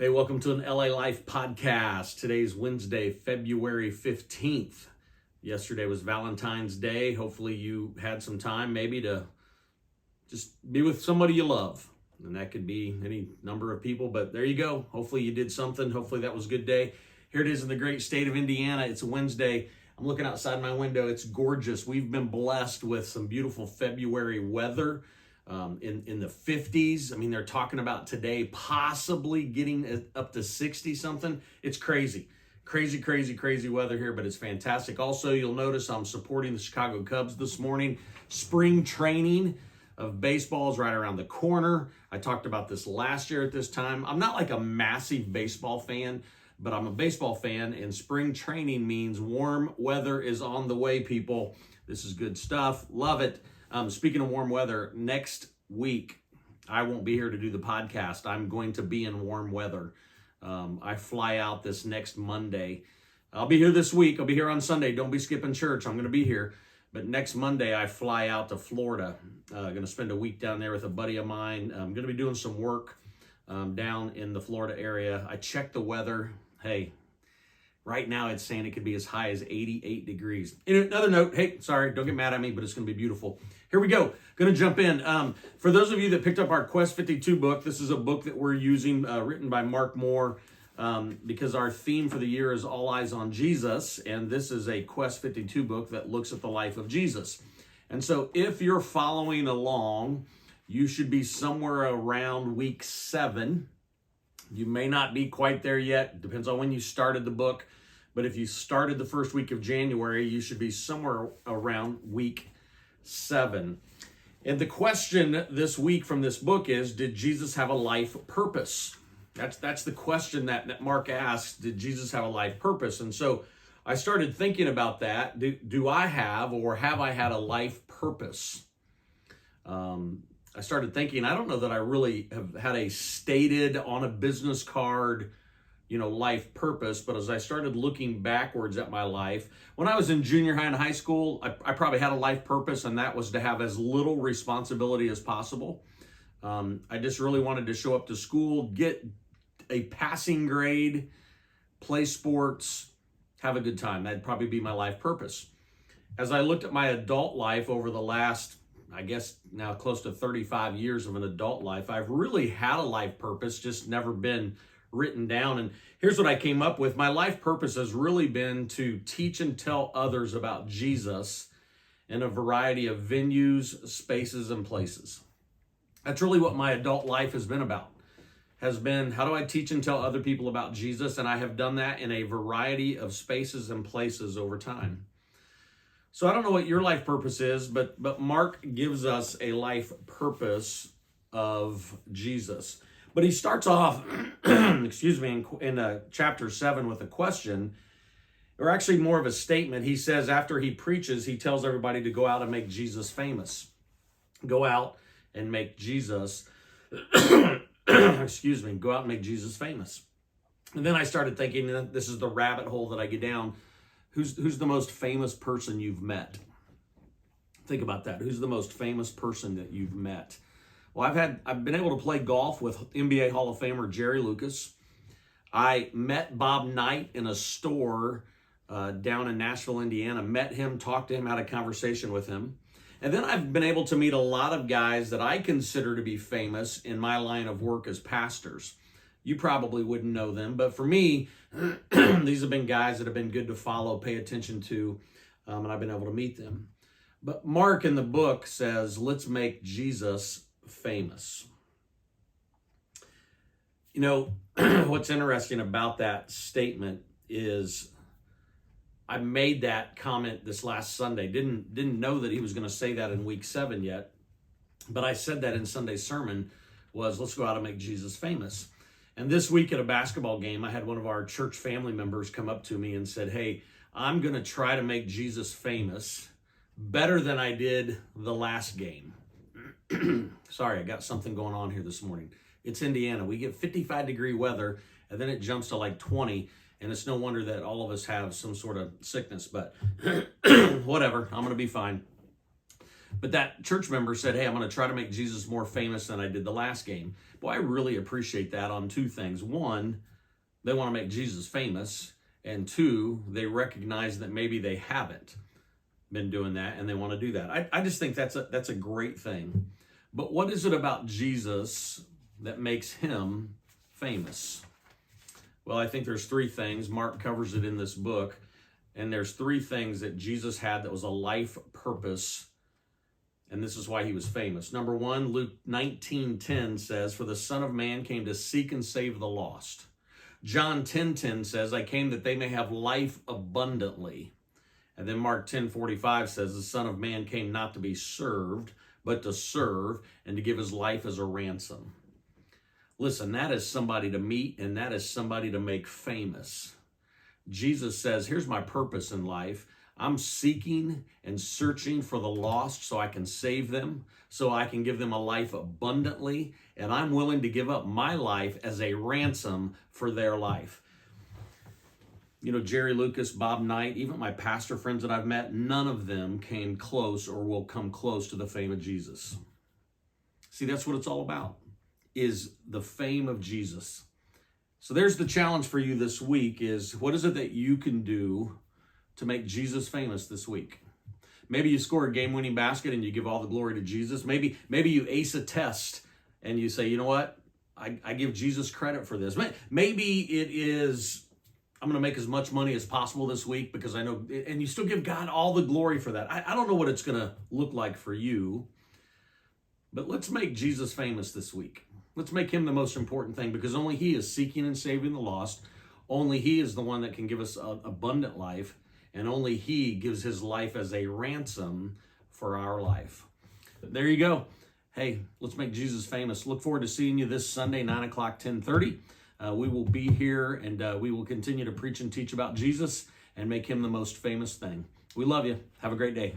Hey, welcome to an LA Life podcast. Today's Wednesday, February 15th. Yesterday was Valentine's Day. Hopefully you had some time maybe to just be with somebody you love. And that could be any number of people, but there you go. Hopefully you did something. Hopefully that was a good day. Here it is in the great state of Indiana. It's a Wednesday. I'm looking outside my window. It's gorgeous. We've been blessed with some beautiful February weather. In the 50s. I mean, they're talking about today possibly getting up to 60 something. It's crazy weather here, but it's fantastic. Also, you'll notice I'm supporting the Chicago Cubs this morning. Spring training of baseball is right around the corner. I talked about this last year at this time. I'm not like a massive baseball fan, but I'm a baseball fan, and spring training means warm weather is on the way, people. This is good stuff. Love it. Speaking of warm weather, next week, I won't be here to do the podcast. I'm going to be in warm weather. I fly out this next Monday. I'll be here this week. I'll be here on Sunday. Don't be skipping church. I'm going to be here. But next Monday, I fly out to Florida. Going to spend a week down there with a buddy of mine. I'm going to be doing some work down in the Florida area. I checked the weather. Hey, right now, it's saying it could be as high as 88 degrees. In another note, hey, sorry, don't get mad at me, but it's going to be beautiful. Here we go. Going to jump in. For those of you that picked up our Quest 52 book, this is a book that we're using, written by Mark Moore, because our theme for the year is All Eyes on Jesus, and this is a Quest 52 book that looks at the life of Jesus. And so if you're following along, you should be somewhere around week 7. You may not be quite there yet. Depends on when you started the book. But if you started the first week of January, you should be somewhere around week 7. And the question this week from this book is, did Jesus have a life purpose? That's the question that Mark asks. Did Jesus have a life purpose? And so I started thinking about that. Do I have, or have I had a life purpose? I started thinking, I don't know that I really have had a stated on a business card, life purpose. But as I started looking backwards at my life, when I was in junior high and high school, I probably had a life purpose, and that was to have as little responsibility as possible. I just really wanted to show up to school, get a passing grade, play sports, have a good time. That'd probably be my life purpose. As I looked at my adult life over the last, I guess now close to 35 years of an adult life, I've really had a life purpose, just never been written down. And here's what I came up with. My life purpose has really been to teach and tell others about Jesus in a variety of venues, spaces, and places. That's really what my adult life has been about. Has been, how do I teach and tell other people about Jesus? And I have done that in a variety of spaces and places over time. So I don't know what your life purpose is, but Mark gives us a life purpose of Jesus. But he starts off, in chapter 7 with a question, or actually more of a statement. He says after he preaches, he tells everybody to go out and make Jesus famous. Go out and make Jesus, go out and make Jesus famous. And then I started thinking, this is the rabbit hole that I get down. Who's the most famous person you've met? Think about that. Who's the most famous person that you've met? Well, I've been able to play golf with NBA Hall of Famer Jerry Lucas. I met Bob Knight in a store down in Nashville, Indiana. Met him, talked to him, had a conversation with him. And then I've been able to meet a lot of guys that I consider to be famous in my line of work as pastors. You probably wouldn't know them, but for me, these have been guys that have been good to follow, pay attention to, and I've been able to meet them. But Mark in the book says, let's make Jesus famous. What's interesting about that statement is I made that comment this last Sunday. Didn't know that he was going to say that in week 7 yet, but I said that in Sunday's sermon was, let's go out and make Jesus famous. And this week at a basketball game, I had one of our church family members come up to me and said, hey, I'm going to try to make Jesus famous better than I did the last game. Sorry, I got something going on here this morning. It's Indiana. We get 55-degree weather, and then it jumps to like 20, and it's no wonder that all of us have some sort of sickness, but whatever, I'm going to be fine. But that church member said, hey, I'm going to try to make Jesus more famous than I did the last game. Boy, I really appreciate that on two things. One, they want to make Jesus famous. And two, they recognize that maybe they haven't been doing that and they want to do that. I just think that's a great thing. But what is it about Jesus that makes him famous? Well, I think there's three things. Mark covers it in this book. And there's three things that Jesus had that was a life purpose. And this is why he was famous. Number one, Luke 19:10 says, for the Son of Man came to seek and save the lost. John 10:10 says, I came that they may have life abundantly. And then Mark 10:45 says, the Son of Man came not to be served, but to serve and to give his life as a ransom. Listen, that is somebody to meet, and that is somebody to make famous. Jesus says, here's my purpose in life. I'm seeking and searching for the lost so I can save them, so I can give them a life abundantly, and I'm willing to give up my life as a ransom for their life. You know, Jerry Lucas, Bob Knight, even my pastor friends that I've met, none of them came close or will come close to the fame of Jesus. See, that's what it's all about, is the fame of Jesus. So there's the challenge for you this week is, what is it that you can do to make Jesus famous this week? Maybe you score a game-winning basket and you give all the glory to Jesus. Maybe you ace a test and you say, you know what? I give Jesus credit for this. Maybe it is, I'm going to make as much money as possible this week because I know, and you still give God all the glory for that. I don't know what it's going to look like for you, but let's make Jesus famous this week. Let's make him the most important thing, because only he is seeking and saving the lost. Only he is the one that can give us an abundant life, and only he gives his life as a ransom for our life. There you go. Hey, let's make Jesus famous. Look forward to seeing you this Sunday, 9 o'clock, 10:30. We will be here, and we will continue to preach and teach about Jesus and make him the most famous thing. We love you. Have a great day.